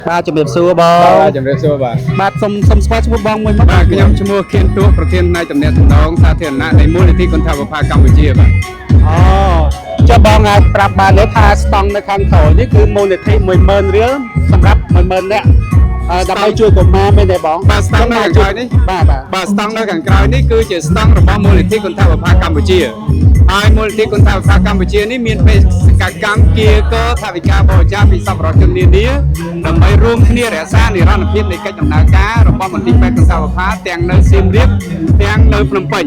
បាទជំរាបសួរបងជំរាបសួរបាទបាទសុំស្វាគមន៍បងមួយមកបាទខ្ញុំឈ្មោះខៀនទួប្រធានផ្នែកតំណែងតំណងសាធារណៈនៃមូលនិធិគន្ធវិភាគកម្ពុជាបាទអូចុះបងអាចប្រាប់បានទេថាស្តង់នៅខាងក្រោយនេះគឺមូលនិធិ 10000 រៀលសម្រាប់ 10000 នាក់ដើម្បីជួយកុមារមែនទេបងបាទស្តង់នៅខាងក្រោយនេះបាទស្តង់នៅខាងក្រោយនេះគឺជាស្តង់របស់មូលនិធិគន្ធវិភាគកម្ពុជាហើយមូលនិធិគន្ធវិភាគកម្ពុជានេះមានបេសកកម្មគៀកថវិកាបរិច្ចាគពីសប្បុរសជននានាដើម្បីរួមគ្នារក្សានិរន្តរភាពនៃកិច្ចដំណើរការរបស់មន្ទីរពេទ្យគន្ធវិភាគទាំងនៅសៀមរាបទាំងនៅភ្នំពេញ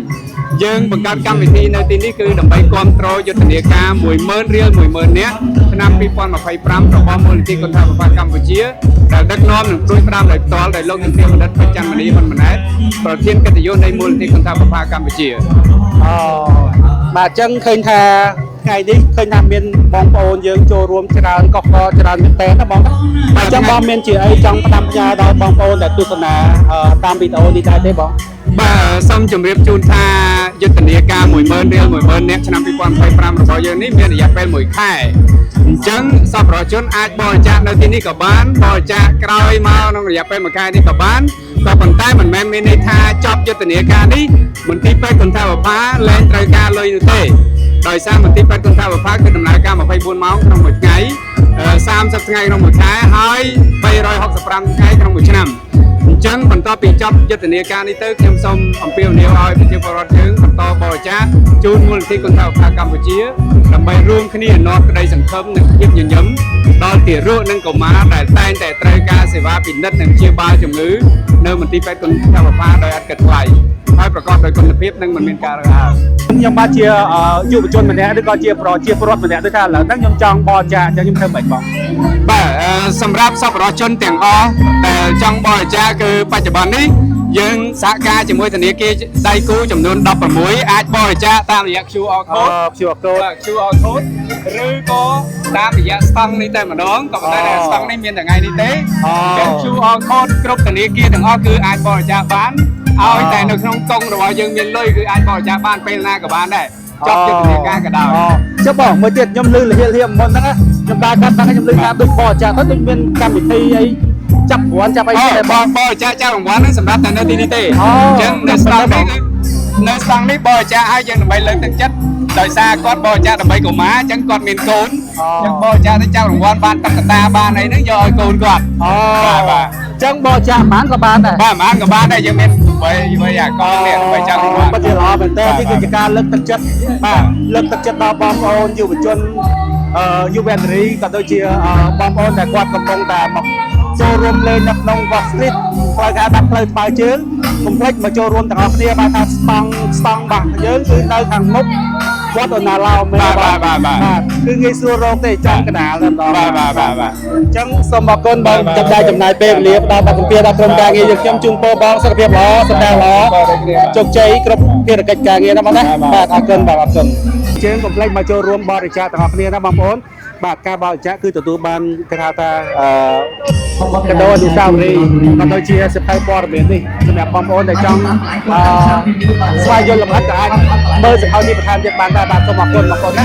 យើងបង្កើតកម្មវិធីនៅទីនេះគឺដើម្បីគ្រប់គ្រងយុទ្ធនាការ 10000 រៀល 10000 នាក់ឆ្នាំ 2025 របស់មូលនិធិគន្ធវិភាគកម្ពុជាដែលដឹកនាំនិងព្រួយផ្ដើមដោយផ្ទាល់ដោយលោកនាយកបណ្ឌិតបច្ចាំមនីហ៊ុនម៉ាណែតប្រធានកិត្តិយសនៃមូលនិធិគន្ធវិភាគកម្ពុជាអូបាទអញ្ចឹងឃើញថាថ្ងៃនេះឃើញថាមានបងប្អូនយើងចូលរួមច្រើនកុសកច្រើនមែនតើបងអញ្ចឹងបងមានជាអីចង់ផ្ដាំផ្ញើដល់បងប្អូនដែលទស្សនាតាមវីដេអូនេះដែរទេបងបាទសូមជម្រាបជូនថាយុទ្ធនាការ 10000 រៀល 10000 នាក់ឆ្នាំ 2025 របស់យើងនេះមានរយៈពេល1ខែអញ្ចឹងសប្បុរសជនអាចបរិច្ចាគនៅទីនេះក៏បានបរិច្ចាគក្រោយមកក្នុងរយៈពេល1ខែនេះក៏បានក៏ប៉ុន្តែមិនមែនមានន័យថាចប់យុទ្ធនាការនេះមន្ទីរពេទ្យគន្ធវិភាគលែងត្រូវការលុយនោះទេដោយសារមន្ទីរពេទ្យគន្ធវិភាគគឺដំណើរការ24ម៉ោងក្នុងមួយថ្ងៃ30ថ្ងៃក្នុងមួយខែហើយ365ថ្ងៃក្នុងមួយឆ្នាំអញ្ចឹងបន្ទាប់ពីចប់យុទ្ធនាការនេះទៅខ្ញុំសូមអំពាវនាវឲ្យប្រជាពលរដ្ឋយើងបន្តបរិច្ចាគជូនមូលនិធិគន្ធវិភាគកម្ពុជាដើម្បីរួមគ្នានាំក្តីសង្ឃឹមនិងភាពញញឹមដល់ទារកនិងកុមារដែលតែងតែត្រូវការសេវាពិនិត្យនិងព្យាបាលជំងឺនៅមន្ទីរពេទ្យគន្ធវិភាគដោយឥតគិតថ្លៃហើយប្រកបដោយគុណភាពនិងមិនមានការរើសអើងខ្ញុំបាទជាយុវជនម្នាក់ឬក៏ជាប្រជាពលរដ្ឋម្នាក់ដូចថាឥឡូវហ្នឹងខ្ញុំចង់បរិច្ចាគអញ្ចឹងខ្ញុំធ្វើម៉េចបងបាទសម្រាប់សប្បុរសជនទាំងអស់ដែលចង់បរិច្ចាគគឺបច្ចុប្បន្ននេះយើងសហការជាមួយធនាគារដៃគូចំនួន16អាចបរិច្ចាគតាមរយៈ QR code QR code ឬក៏តាមរយៈស្តង់នេះតែម្ដងក៏ប៉ុន្តែស្តង់នេះមានតែថ្ងៃនេះទេចឹង QR code គ្រប់ធនាគារទាំងអស់គឺអាចបរិច្ចាគបានឲ្យតែនៅក្នុងកុងរបស់យើងមានលុយគឺអាចបរិច្ចាគបានពេលណាក៏បានដែរចប់យុទ្ធនាការក៏ដោយចុះបងមួយទៀតខ្ញុំលឺលហៀលមុនហ្នឹងខ្ញុំដើរកាត់ហ្នឹងខ្ញុំលឺថាដូចបរិច្ចាគទៅដូចមានកម្មវិធីអីចាប់រង្វាន់ចាប់អីទេបងបរិច្ចាគចាប់រង្វាន់ហ្នឹងសម្រាប់តែនៅទីនេះទេអញ្ចឹងនៅស្តង់នេះបរិច្ចាគឲ្យយើងដើម្បីលើកទឹកចិត្តដោយសារគាត់បរិច្ចាគដើម្បីកុមារអញ្ចឹងគាត់មានកូនអញ្ចឹងបរិច្ចាគទៅចាប់រង្វាន់បានតុក្កតាបានអីហ្នឹងយកឲ្យកូនគាត់បាទអញ្ចឹងបរិច្ចាគបានក៏បានដែរបាទបានក៏បានដែរយើងមាន8អាកងនេះដើម្បីចាប់រង្វាន់ពិតជាល្អមែនតើនេះគឺជាការលើកទឹកចិត្តបាទលើកទឹកចិត្តដល់បងប្អូនយុវជនយុវនារីក៏ដូចជាបងប្អូនដែលគាត់កំពុងតែមកចូលរួមលេងនៅក្នុង Wall Street ផ្លូវការដាក់ផ្លូវថ្មើរជើងកុំភ្លេចមកចូលរួមទាំងអស់គ្នាបាទថាស្តង់បាក់យើងគឺនៅខាងមុខវត្តអូណាឡោមែនបាទគឺងាយស្រួលរកទេចំកណ្ដាលតែម្ដងបាទអញ្ចឹងសូមអរគុណបងចំណាយពេលវេលាផ្ដល់បទសម្ភាសន៍ដល់ក្រុមការងារយើងខ្ញុំជូនពរបងសុខភាពល្អសម្ដែងល្អជោគជ័យគ្រប់ភារកិច្ចការងារណាបងណាបាទអរគុណបាទអរគុណជើងកុំភ្លេចមកចូលរួមបរិច្ចាគទាំងអស់គ្នាណាបងប្អូនបាទការបរិច្ចាគគឺទទួលបានគេហៅថាកាដូអនុស្សាវរីយ៍ក៏ដូចជាសិភៅព័ត៌មាននេះសម្រាប់បងប្អូនដែលចង់ស្វែងយល់លម្អិតក៏អាចមើលសិភៅនេះបន្ថែមទៀតបានដែរបាទសូមអរគុណបងប្អូនណា